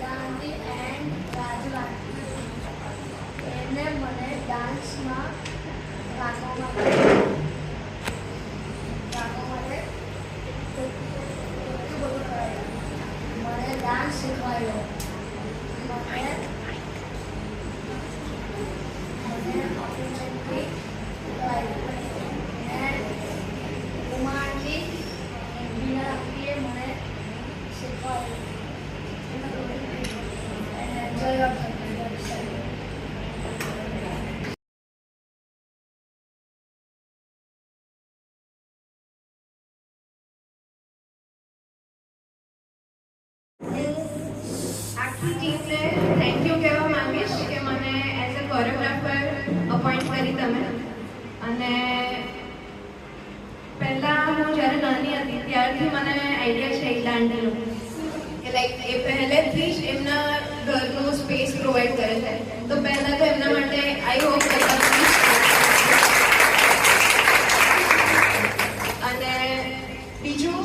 Gandhi and રાજવાન એને મને ડાન્સમાં ગાવા માટે કેટલું બધું કરાવ્યું. મને ડાન્સ શીખવાડ્યો. મને ઓપરેશનથી કરાવ્યું. અને કુમારજી બીનાએ મને શીખવાડ્યું. આખી ટીમને થેન્ક યુ કહેવા માંગીશ કે મને એઝ અ કોરિયોગ્રાફર અપોઇન્ટ કરી તમે. અને પહેલાં હું જ્યારે નાની હતી ત્યારથી મને આઈડિયા છે દાંડીનો કે લાઈક એ પહેલેથી જ એમના ઘરનું સ્પેસ પ્રોવાઈડ કરે છે. તો પહેલાં તો એમના માટે આઈ હોપ અને બીજું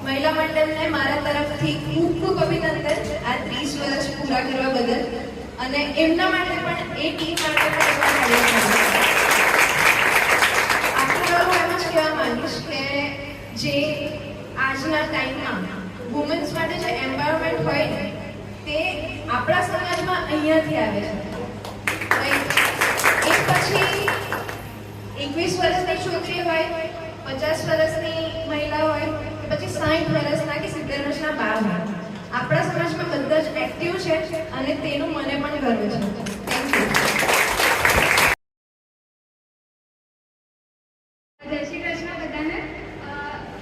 મહિલા મંડળને મારા તરફથી ખૂબ ખૂબ અભિનંદન આ 30 વર્ષ પૂરા કરવા બદલ. અને એમના માટે પણ એ ટીમ માટે પણ આખું હું એમ જ કહેવા માંગીશ કે જે આજના ટાઈમમાં વુમન્સ માટે જે એમ્પાવરમેન્ટ હોય ને તે આપણા સમાજમાં અહીંયાથી આવે છે. એક પછી 21 વર્ષની છોકરી હોય, 50 વર્ષની મહિલા હોય, પછી 60 વર્ષના કે 70 વર્ષના બા હોય, આપણા સમાજમાં બધા જ એક્ટિવ છે અને તેનું મને પણ ગર્વ છે. Thank you. જય શ્રી કૃષ્ણ બધાને.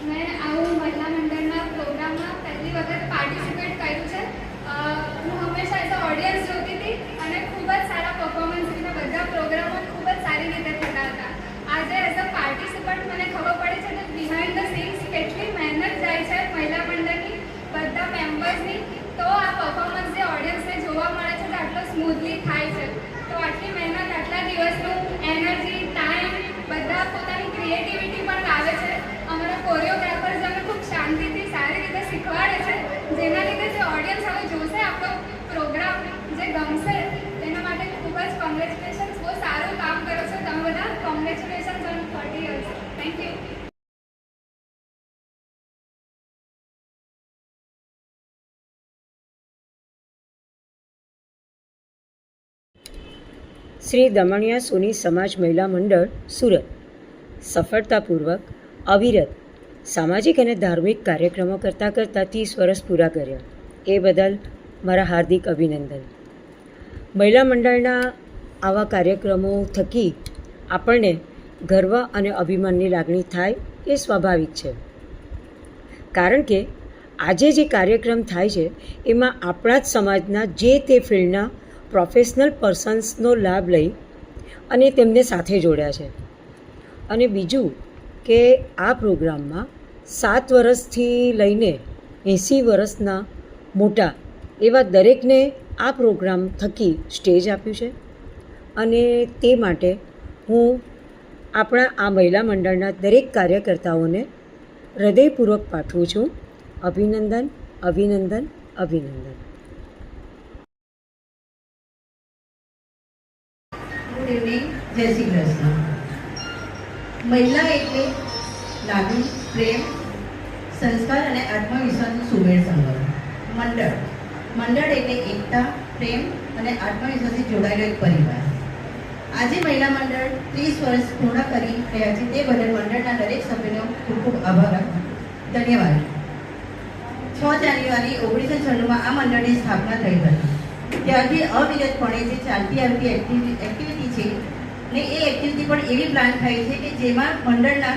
મેં આવું મહિલા મંડળના પ્રોગ્રામમાં પહેલી વખત પાર્ટિસિપેટ કર્યું છે. હું હંમેશા એઝ અ ઓડિયન્સ જોતી હતી અને ખૂબ જ સારા પરફોર્મન્સ રીતે બધા પ્રોગ્રામો ખૂબ જ સારી રીતે થતા હતા. આજે એઝ અ પાર્ટિસિપન્ટ મને ખબર પડી છે કે બિહાઇન્ડ ધ સીન્સ કેટલી મહેનત જાય છે મહિલા મંડળની બધા મેમ્બર્સની. તો આ પરફોર્મન્સ જે ઓડિયન્સને જોવા મળે છે તો આટલો સ્મૂથલી થાય છે. તો આટલી મહેનત, આટલા દિવસનું એનર્જી, ટાઈમ બધા પોતાની ક્રિએટિવિટી પણ લાવે છે. અમારા કોરિયોગ્રાફર્સ અમને ખૂબ શાંતિથી સારી રીતે શીખવાડે છે, જેના લીધે જે ઓડિયન્સ હવે જોશે આપણો પ્રોગ્રામ જે ગમશે તેના માટે ખૂબ જ કોંગ્રેચ્યુલેશન્સ. બહુ સારું કામ કરો છો તમે બધા. Congratulations on 30 years. Thank you. Shri Damaniya Soni Samaj Mahila મંડળ સુરત સફળતાપૂર્વક અવિરત સામાજિક અને ધાર્મિક કાર્યક્રમો કરતાં 30 વર્ષ પૂરા કર્યા. એ બદલ મારા હાર્દિક અભિનંદન. મહિલા મંડળના આવા કાર્યક્રમો થકી આપણને ગર્વ અને અભિમાનની લાગણી થાય એ સ્વાભાવિક છે. કારણ કે આજે જે કાર્યક્રમ થાય છે એમાં આપણા જ સમાજના જે તે ફિલ્ડના પ્રોફેશનલ પર્સન્સનો લાભ લઈ અને તેમને સાથે જોડ્યા છે. અને બીજું કે આ પ્રોગ્રામમાં 7 વર્ષથી લઈને 80 વર્ષના મોટા એવા દરેકને આ પ્રોગ્રામ થકી સ્ટેજ આપ્યું છે. અને તે માટે હું આપણા આ મહિલા મંડળના દરેક કાર્યકર્તાઓને હૃદયપૂર્વક પાઠવું છું. અભિનંદન, અભિનંદન, અભિનંદન. Good evening. જય શ્રી કૃષ્ણ. મહિલા એટલે લાગણી, પ્રેમ, સંસ્કાર અને આત્મવિશ્વાસનું સુમેળ સંગમ. મંડળ એટલે એકતા, પ્રેમ અને આત્મવિશ્વાસથી જોડાયેલો એક પરિવાર. આજે મહિલા મંડળ 30 વર્ષ પૂર્ણ કરી રહ્યા છે તે બદલ મંડળના દરેક સભ્યોનો ખૂબ ખૂબ આભાર. ધન્યવાદ. 6 જાન્યુઆરી 1996માં આ મંડળની સ્થાપના થઈ હતી. ત્યારથી અવિરતપણે જે ચાલતી આવતી એક્ટિવિટી છે ને એ એક્ટિવિટી પણ એવી પ્લાન થાય છે કે જેમાં મંડળના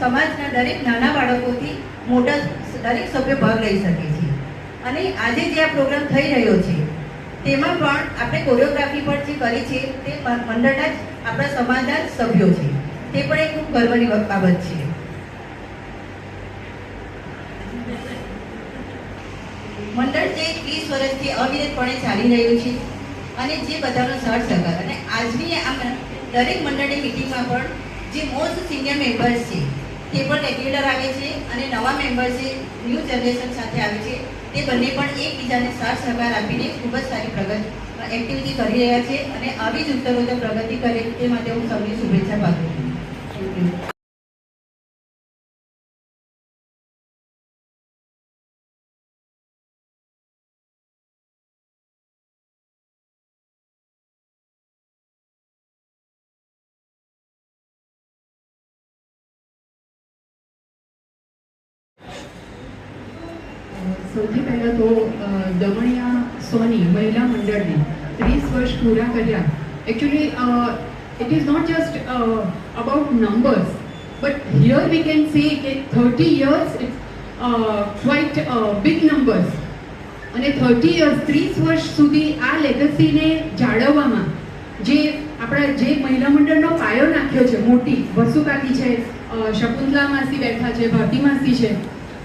સમાજના દરેક નાના બાળકોથી મોટા દરેક સભ્યો ભાગ લઈ શકે છે. અને આજે જે આ પ્રોગ્રામ થઈ રહ્યો છે તેમાં પણ આપણે કોરિયોગ્રાફી પણ જે કરી છે તે મંડળના જ આપણા સમાજના જ સભ્યો છે. તે પણ એક ખૂબ ગર્વની બાબત છે. મંડળ જે 30 વર્ષથી અવિરતપણે ચાલી રહ્યું છે અને જે બધાનો સાથ સહકાર અને આજની આ દરેક મંડળની મિટિંગમાં પણ જે મોસ્ટ સિનિયર મેમ્બર્સ છે તે પણ રેગ્યુલર આવે છે અને નવા મેમ્બર જે ન્યૂ જનરેશન સાથે આવે છે તે બંને પણ એકબીજાને સાથ સહકાર આપીને ખૂબ જ સારી એક્ટિવિટી કરી રહ્યા છે અને આવી જ ઉત્તરોત્તર પ્રગતિ કરે તે માટે હું સૌને શુભેચ્છા પાઠવું છું. Thank you. સૌથી પહેલાં તો દમણિયા સોની મહિલા મંડળને 30 વર્ષ પૂરા કર્યા. Actually it is not just about numbers, but here we can say that 30 years it's quite big numbers. અને 30 years 30 વર્ષ સુધી આ લેગસીને જાળવવામાં જે આપણા જે મહિલા મંડળનો પાયો નાખ્યો છે, મોટી વસુકાકી છે, શકુંતલા માસી બેઠા છે, ભારતી માસી છે,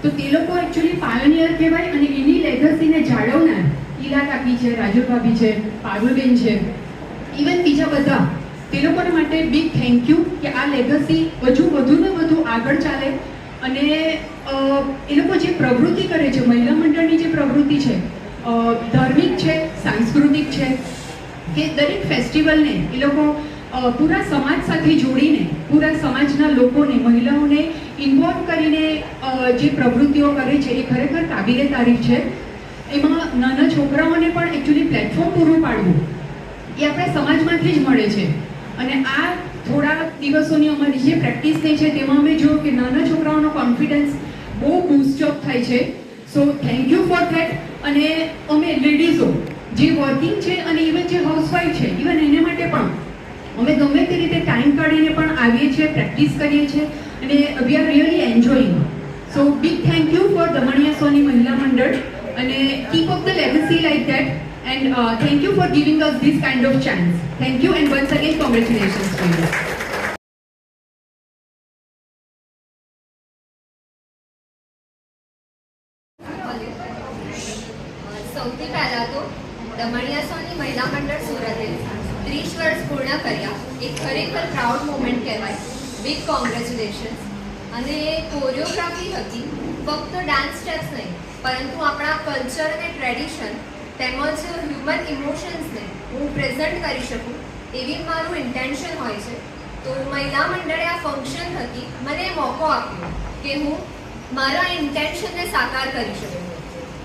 તો તે લોકો એકચ્યુઅલી પાયોનિયર કહેવાય અને એની લેગસીને જાળવનાર ઈલા કાકી છે, રાજુ ભાભી છે, પારુલબેન છે, ઇવન બીજા બધા તે લોકોને માટે બિગ થેન્ક યુ કે આ લેગસી વધુ ને વધુ આગળ ચાલે. અને એ લોકો જે પ્રવૃત્તિ કરે છે, મહિલા મંડળની જે પ્રવૃત્તિ છે, ધાર્મિક છે, સાંસ્કૃતિક છે, કે દરેક ફેસ્ટિવલને એ લોકો પૂરા સમાજ સાથે જોડીને પૂરા સમાજના લોકોને, મહિલાઓને ઇન્વોલ્વ કરીને જે પ્રવૃત્તિઓ કરે છે એ ખરેખર કાબિલે તારીફ છે. એમાં નાના છોકરાઓને પણ એકચ્યુઅલી પ્લેટફોર્મ પૂરું પાડવું એ આપણા સમાજમાંથી જ મળે છે. અને આ થોડા દિવસોની અમારી જે પ્રેક્ટિસ થઈ છે તેમાં અમે જોયું કે નાના છોકરાઓનો કોન્ફિડન્સ બહુ બૂસ્ટઅપ થાય છે. So thank you for that. અને અમે લેડીઝો જે વર્કિંગ છે અને ઇવન જે હાઉસવાઈફ છે, ઇવન એને માટે પણ અમે ગમે તે રીતે ટાઈમ કાઢીને પણ આવીએ છીએ, પ્રેક્ટિસ કરીએ છીએ અને we are really enjoying. So big thank you for Damaniya Soni Mahila Mandal અને keep up the legacy like that. And thank you for giving us this kind of chance. Thank you and once again congratulations to you. સૌથી પહેલાં તો દમણિયા સોની મહિલા મંડળ સુરતે 30 વર્ષ પૂર્ણ કર્યા એક ખરેખર પ્રાઉડ મોમેન્ટ કહેવાય. Big congratulations. અને કોરિયોગ્રાફી હતી ફક્ત ડાન્સ સ્ટેપ્સ નહીં, પરંતુ આપણા કલ્ચર અને ટ્રેડિશન તેમજ હ્યુમન ઇમોશન્સને હું પ્રેઝન્ટ કરી શકું એવી મારું ઇન્ટેન્શન હોય છે. તો મહિલા મંડળે આ ફંક્શન થકી મને મોકો આપ્યો કે હું મારા ઇન્ટેન્શનને સાકાર કરી શકું.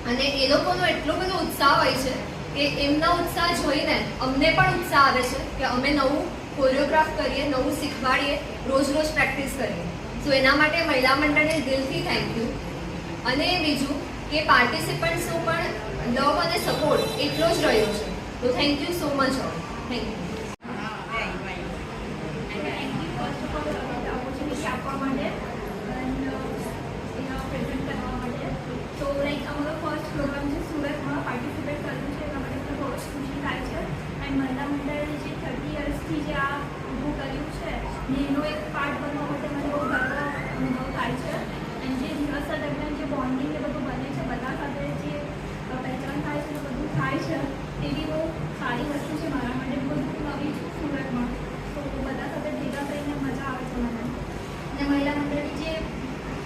અને એ લોકોનો એટલો બધો ઉત્સાહ હોય છે કે એમના ઉત્સાહ જોઈને અમને પણ ઉત્સાહ આવે છે કે અમે નવું કોરિયોગ્રાફ કરીએ, નવું શીખવાડીએ, રોજ પ્રેક્ટિસ કરીએ. તો એના માટે મહિલા મંડળને દિલથી થેન્ક યુ. અને બીજું કે પાર્ટિસિપન્ટ્સનો પણ લવ અને સપોર્ટ એટલો જ રહ્યો છે. તો thank you so much all. Thank you. આપવા માટે અને પ્રેઝન્ટ કરવા માટે. તો લાઈક અમારો ફર્સ્ટ પ્રોગ્રામ છે સુરતમાં, પાર્ટિસિપેટ કરવું છે એના માટે બહુ જ ખુશી થાય છે. એન્ડ મહિલા મંડળે જે 30 યર્સથી જે આ ઊભું કર્યું છે ને એનો એક પાર્ટ બનવા માટે મને બહુ ગર્વ અનુભવ થાય છે. એન્ડ જે દિવસ દરમિયાન જે બોન્ડિંગ એ બધું બને છે, બધા સાથે જે પહેચાન થાય છે, બધું થાય છે, એ બી બહુ સારી વસ્તુ છે મારા માટે. બધું નવી છું સુરતમાં, તો બધા સાથે ભેગા થઈને મજા આવે છે મને. અને મહિલા મંડળની જે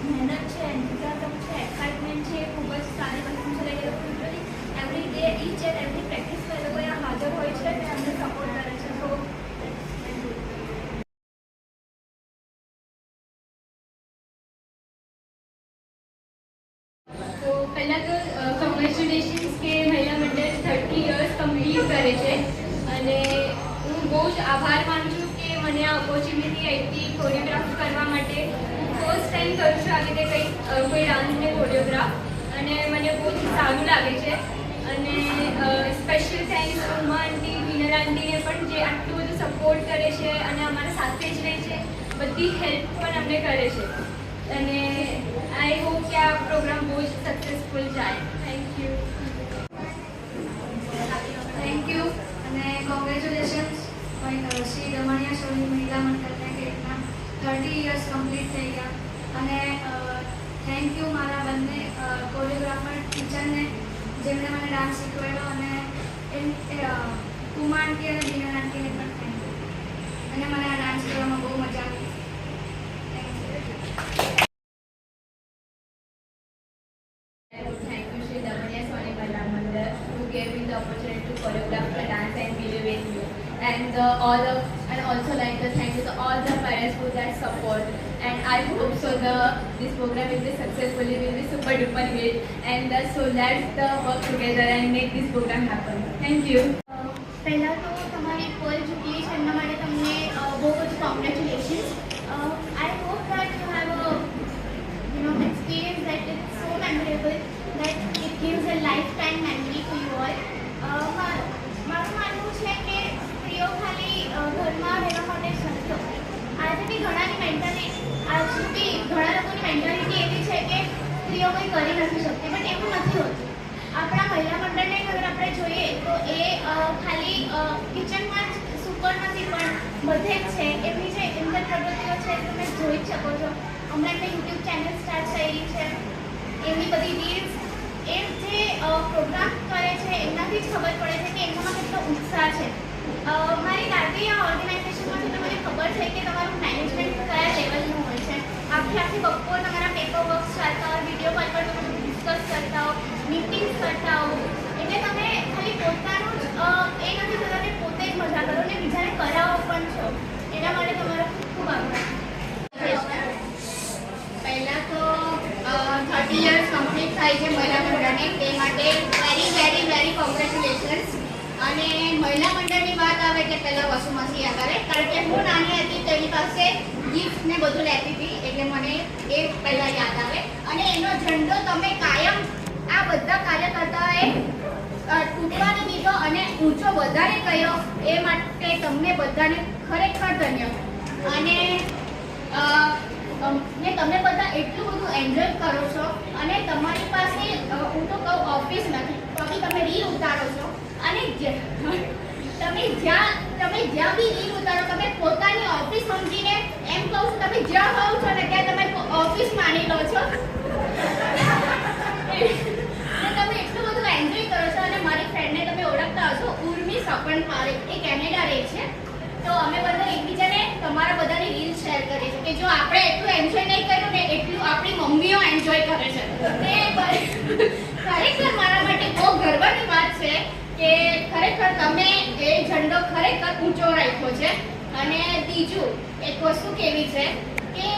મહેનત છે, એન્થુઝિયાઝમ છે, એક્સાઇટમેન્ટ છે, એ ખૂબ જ સારી વસ્તુ છે. લાઈક એ લોકો literally every day each and every પ્રેક્ટિસમાં એ લોકો અહીંયા હાજર હોય છે અને અમને સપોર્ટ કરે છે. તો પહેલાં તો કોંગ્રેચ્યુલેશન્સ કે મહિલા મંડળ 30 યર્સ કમ્પ્લીટ કરે છે. અને હું બહુ જ આભાર માનું છું કે મને આ ઓપોર્ચ્યુનિટી આપી કોરિયોગ્રાફ કરવા માટે. હું ફર્સ્ટ ટાઈમ કરું છું આવી રીતે કંઈક કોઈ ડાન્સને કોરિયોગ્રાફ, અને મને બહુ જ સારું લાગે છે. અને સ્પેશિયલ થેન્ક્સ ઉમા આંટી, વિનર આંટીને પણ જે આટલું બધું સપોર્ટ કરે છે અને અમારા સાથે જ રહે છે, બધી હેલ્પ પણ અમને કરે છે. અને આઈ હોપ કે આ પ્રોગ્રામ બહુ જ સક્સેસફુલ જાય. Thank you. થેન્ક યુ અને કોંગ્રેચ્યુલેશન્સ શ્રી દમણિયા સોની મહિલા મંડળને કે રીતના 30 યર્સ કમ્પ્લીટ થઈ ગયા. અને થેન્ક યુ મારા બંને કોરિયોગ્રાફર ટીચરને જેમણે મને ડાન્સ શીખવાડ્યો, અને ઉમા આંટી અને બીના આંટીને પણ થેન્ક યુ. અને મને આ ડાન્સ કરવામાં બહુ મજા આવી. Thank you. love the dance and believe in you. And also like to thank you to all the parents for their support. And I hope so this program will be successfully, will be super duper great. And so let's work together and make this program happen. Thank you. પહેલાં તો તમારી pole ચૂકલી છે એમના માટે તમને બહુ બધું congratulations. I hope that you have experience that it's so memorable that it gives a lifetime memory to you all. મારું માનવું છે કે સ્ત્રીઓ ખાલી ઘરમાં રહેવા માટે જ નથી હોતી. આજે બી ઘણાની મેન્ટાલિટી આજ બી ઘણા લોકોની મેન્ટાલિટી એવી છે કે સ્ત્રીઓ કંઈ કરી નથી શકતી, બટ એવું નથી હોતું. આપણા મહિલા મંડળને અગર આપણે જોઈએ તો એ ખાલી કિચનમાં જ સુપર નથી પણ બધે જ છે. એમની જે અંદર પ્રવૃત્તિઓ છે તમે જોઈ જ શકો છો. હમણાં એમને યુટ્યુબ ચેનલ સ્ટાર્ટ થઈ છે, એમની બધી રીલ્સ, એ જે પ્રોગ્રામ કરે છે એમનાથી જ ખબર પડે છે કે એમનામાં કેટલો ઉત્સાહ છે. મારી દાદી આ ઓર્ગેનાઇઝેશનમાંથી તમને ખબર છે કે તમારું મેનેજમેન્ટ કયા લેવલનું હોય છે. આખી બપોર તમારા પેપર વર્ક્સ ચાલતા હોય, વિડીયો કોલ પર તમે ડિસ્કસ કરતા હો, મીટિંગ્સ કરતા હો, એટલે તમે ખાલી પોતાનું જ એ નથી થતા કે પોતે જ મજા કરો ને બીજાને કરાવો પણ છો. એના માટે તમારો ખૂબ ખૂબ આભાર. પહેલાં તો 30 યર્સ કમ્પ્લીટ થાય છે મહિલા મંડળને, તે માટે વેરી કોંગ્રેચ્યુલેશન્સ. અને મહિલા મંડળની વાત આવે એટલે પહેલાં વસુમાસી યાદ આવે, કારણ કે હું નાની હતી તેની પાસે ગિફ્ટ ને બધું લેતી હતી, એટલે મને એ પહેલાં યાદ આવે. અને એનો ઝંડો તમે કાયમ આ બધા કાર્યકર્તાઓએ તૂટવા નહીં દીધો અને ઊંચો વધારે કર્યો, એ માટે તમને બધાને ખરેખર ધન્યવાદ. અને તમે બધા એટલું બધું એન્જોય કરો છો અને તમારી પાસે હું તો કહું ઓફિસ નથી તો બી તમે રીલ ઉતારો છો. અને તમે જ્યાં બી રીલ ઉતારો તમે પોતાની ઓફિસ સમજીને એમ કહું છું, તમે જ્યાં હોવ છો ને ત્યાં તમે ઓફિસ માની લો છો. તમે એટલું બધું એન્જોય કરો છો. અને મારી ફ્રેન્ડને તમે ઓળખતા હશો, ઉર્મી સપન પારેખ, એ કેનેડા રહે છે. તો અમે બધા એકબીજાને તમારા બધાની રીલ શેર કરીએ છીએ કે જો આપણે એટલું એન્જોય નહીં કર્યું ને એટલું આપણી મમ્મીઓ એન્જોય કરે છે. તે ખરેખર મારા માટે બહુ ગર્વની વાત છે કે ખરેખર તમે એ ઝંડો ખરેખર ઊંચો રાખ્યો છે. અને બીજું એક વસ્તુ કેવી છે કે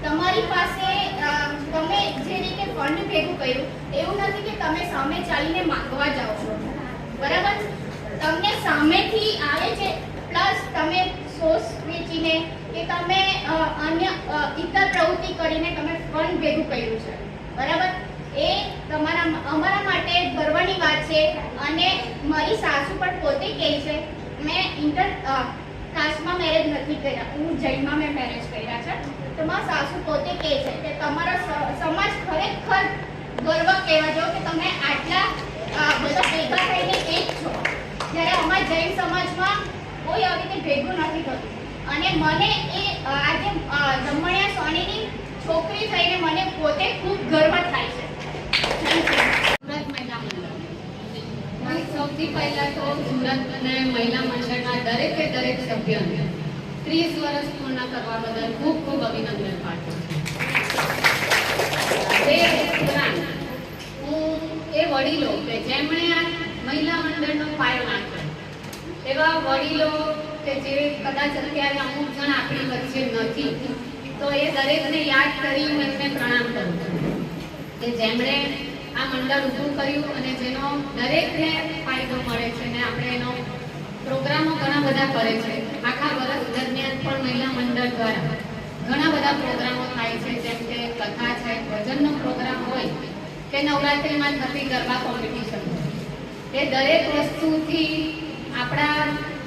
તમારી પાસે તમે જે રીતે ફંડ ભેગું કર્યું એવું નથી કે તમે સામે ચાલીને માંગવા જાઓ છો, બરાબર? તમને સામેથી આવે છે, પ્લસ તમે સોસ વેચીને કે તમે અન્ય ઇતર પ્રવૃત્તિ કરીને તમે ફંડ ભેગું કર્યું છે, બરાબર? એ અમારા માટે ગર્વની વાત છે. અને મારી સાસુ પણ પોતે કહે છે, મેં કાસ્ટમાં મેરેજ નથી કર્યા, હું જૈનમાં મેં મેરેજ કર્યા છે. તો મારા સાસુ પોતે કહે છે કે તમારો સમાજ ખરેખર ગર્વ કહેવા જો કે તમે આટલા બધા ભેગા થઈને એક છો, જ્યારે અમારા જૈન સમાજમાં કોઈ આવી રીતે ભેગું નથી થતું. અને મને એ આજે દમણિયા સોનીની છોકરી થઈને મને પોતે ખૂબ ગર્વ થાય છે. સૌથી પહેલા તો સુરત અને મહિલા મંડળના દરેક સભ્યોને 30 વર્ષ પૂર્ણ કરવા બદલ ખૂબ ખૂબ અભિનંદન પાઠવું છું. તે ઉપરાંત હું એ વડીલો કે જેમણે આ મહિલા મંડળનો પાયો નાખ્યો, એવા વડીલો કે જે કદાચ અત્યારે અમુક જણ આપણી વચ્ચે નથી, તો એ દરેકને યાદ કરી હું એમને પ્રણામ કરું છું કે જેમણે આ મંડળ ઊભું કર્યું અને જેનો દરેકને ફાયદો મળે છે. ને આપણે એનો પ્રોગ્રામો ઘણા બધા કરે છે. આખા વર્ષ દરમિયાન પણ મહિલા મંડળ દ્વારા ઘણા બધા પ્રોગ્રામો થાય છે, જેમ કે કથા છે, ભજનનો પ્રોગ્રામ હોય કે નવરાત્રિમાં થતી ગરબા કોમ્પિટિશન હોય. એ દરેક વસ્તુથી આપણા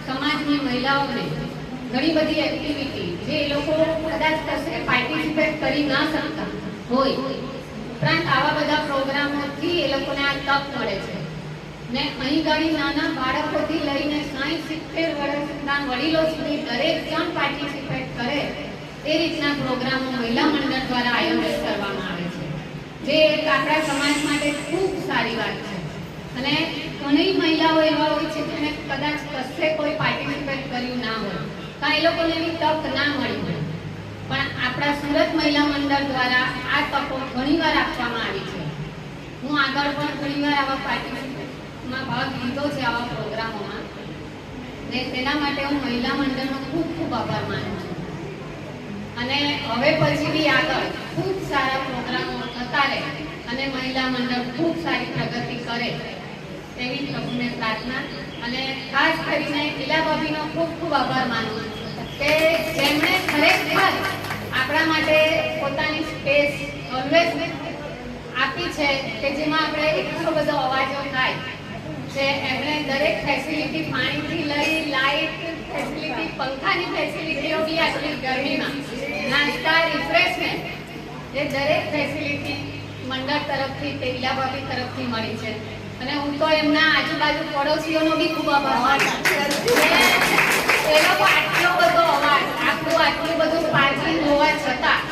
સમાજની મહિલાઓને ઘણી બધી એક્ટિવિટી જે એ લોકો કદાચ પાર્ટિસિપેટ કરી ના શકતા હોય, ઉપરાંત આવા બધા પ્રોગ્રામોથી એ લોકોને આ તક મળે છે. ને અહીં ઘણી નાના બાળકોથી લઈને 60-70 વર્ષના વડીલો સુધી દરેક જણ પાર્ટિસિપેટ કરે એ રીતના પ્રોગ્રામો મહિલા મંડળ દ્વારા આયોજિત કરવામાં આવે છે, જે એક આપણા સમાજ માટે ખૂબ સારી વાત છે. અને ઘણી મહિલાઓ એવા હોય છે જેને કદાચ કશે કોઈ પાર્ટિસિપેટ કર્યું ના હોય, કાં એ લોકોને એવી તક ના મળી હોય, પણ આપણા સુરત મહિલા મંડળ દ્વારા આ તકો ઘણીવાર આપવામાં આવી છે. હું આગળ પણ ઘણીવાર આવા પાર્ટિસિપેટમાં ભાગ લીધો છે, આવા પ્રોગ્રામોમાં. ને તેના માટે હું મહિલા મંડળનો ખૂબ ખૂબ આભાર માનું છું. અને હવે પછી બી આગળ ખૂબ સારા પ્રોગ્રામો થતા રહે અને મહિલા મંડળ ખૂબ સારી પ્રગતિ કરે એવી પ્રભુને પ્રાર્થના. અને ખાસ કરીને ઈલા ભાભીનો ખૂબ ખૂબ આભાર માનું છું કે જેમણે ખરેખર આપણા માટે પોતાની સ્પેસ ઓલવેઝ આપી છે કે જેમાં આપણે એટલો બધો અવાજો થાય છે. એમણે દરેક ફેસિલિટી, પાણીથી લઈ લાઇટ ફેસિલિટી, પંખાની ફેસિલિટીઓ બી આટલી ગરમીમાં, નાસ્તા, રિફ્રેશમેન્ટ, એ દરેક ફેસિલિટી મંડળ તરફથી, ઈલા ભાભી તરફથી મળી છે. અને હું તો એમના આજુબાજુ પડોશીઓનો બી ખૂબ આભાર માનું છું. એ લોકો આટલો બધો અવાજ, આટલું બધું પાર્કિંગ હોવા છતાં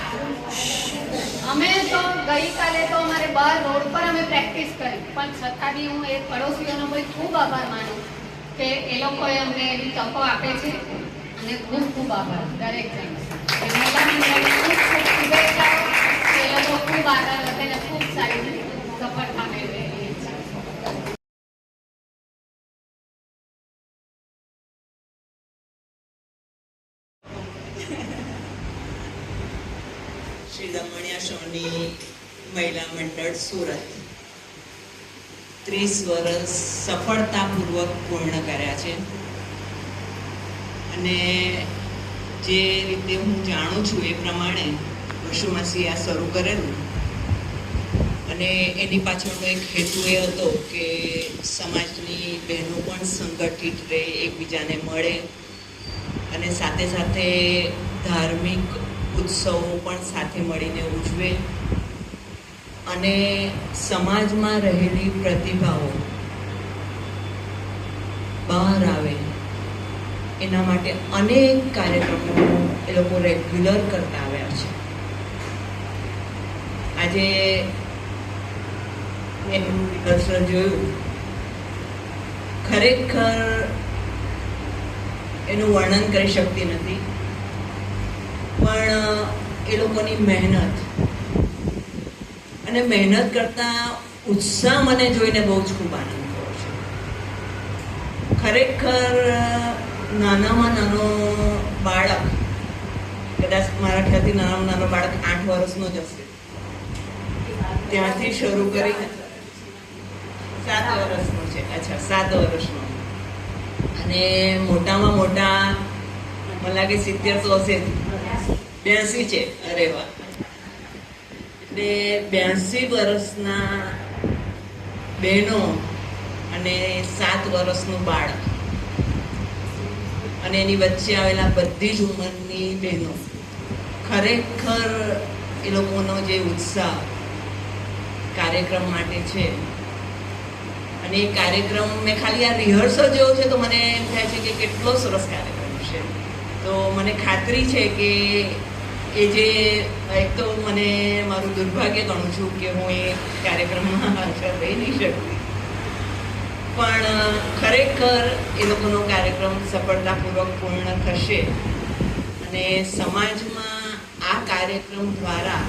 અમે તો ગઈકાલે તો અમારે બહાર રોડ પર અમે પ્રેક્ટિસ કરી, પણ છતાં બી હું એ પડોશીઓનો બી ખૂબ આભાર માનું કે એ લોકોએ અમને એવી તકો આપે છે. અને ખૂબ ખૂબ આભાર દરેક જણ. મહિલા મંડળને ખૂબ ખૂબ શુભેચ્છાઓ. એ લોકો ખૂબ આગળ વધે ને ખૂબ સારી સફળતા મેળવે. શ્રી દમણિયા સોની મહિલા મંડળ સુરત 30 વર્ષ સફળતાપૂર્વક પૂર્ણ કર્યા છે. અને જે રીતે હું જાણું છું એ પ્રમાણે વસુમાસી આ શરૂ કરેલું અને એની પાછળનો એક હેતુ એ હતો કે સમાજની બહેનો પણ સંગઠિત રહે, એકબીજાને મળે અને સાથે સાથે ધાર્મિક ઉત્સવો પણ સાથે મળીને ઉજવે અને સમાજમાં રહેલી પ્રતિભાઓ બહાર આવે એના માટે અનેક કાર્યક્રમો એ લોકો રેગ્યુલર કરતા આવ્યા છે. આજે એનું દર્શન જોયું, ખરેખર એનું વર્ણન કરી શકતી નથી, પણ એ લોકોની મહેનત અને મહેનત કરતા ઉત્સાહ મને જોઈને બહુ જ ખૂબ આનંદ થયો છે. ખરેખર નાનામાં નાનો બાળક, કદાચ મારા ખ્યાલથી નાનામાં નાનો બાળક 8 વર્ષનો જ હશે, ત્યાંથી શરૂ કરીને 7 વર્ષનો છે. અચ્છા, 7 વર્ષનો. અને મોટામાં મોટા મને લાગે 70 તો હશે, 82 છે. અરે વાહ! એટલે 82 વર્ષના બહેનો અને 7 વર્ષનું બાળક અને એની વચ્ચે આવેલા બધી જ ઉંમરની બહેનો, ખરેખર એ લોકોનો જે ઉત્સાહ કાર્યક્રમ માટે છે. અને એ કાર્યક્રમ મેં ખાલી આ રિહર્સલ જેવો છે તો મને એમ થાય છે કે કેટલો સરસ કાર્યક્રમ છે. તો મને ખાતરી છે કે એ જે એક તો મને મારું દુર્ભાગ્ય ગણું છું કે હું એ કાર્યક્રમમાં હાજર રહી નહીં શકતી, પણ ખરેખર એ લોકોનો કાર્યક્રમ સફળતાપૂર્વક પૂર્ણ થશે અને સમાજમાં આ કાર્યક્રમ દ્વારા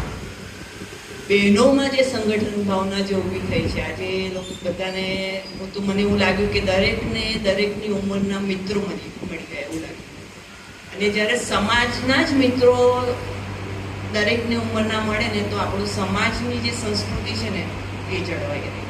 બહેનોમાં જે સંગઠન ભાવના જે ઊભી થઈ છે, આજે લોકો બધાને મને એવું લાગ્યું કે દરેકની ઉંમરના મિત્રો મળી ગયા એવું લાગ્યું. અને જ્યારે સમાજના જ મિત્રો દરેકની ઉંમરના મળે ને તો આપણું સમાજની જે સંસ્કૃતિ છે ને એ જળવાઈ રહે.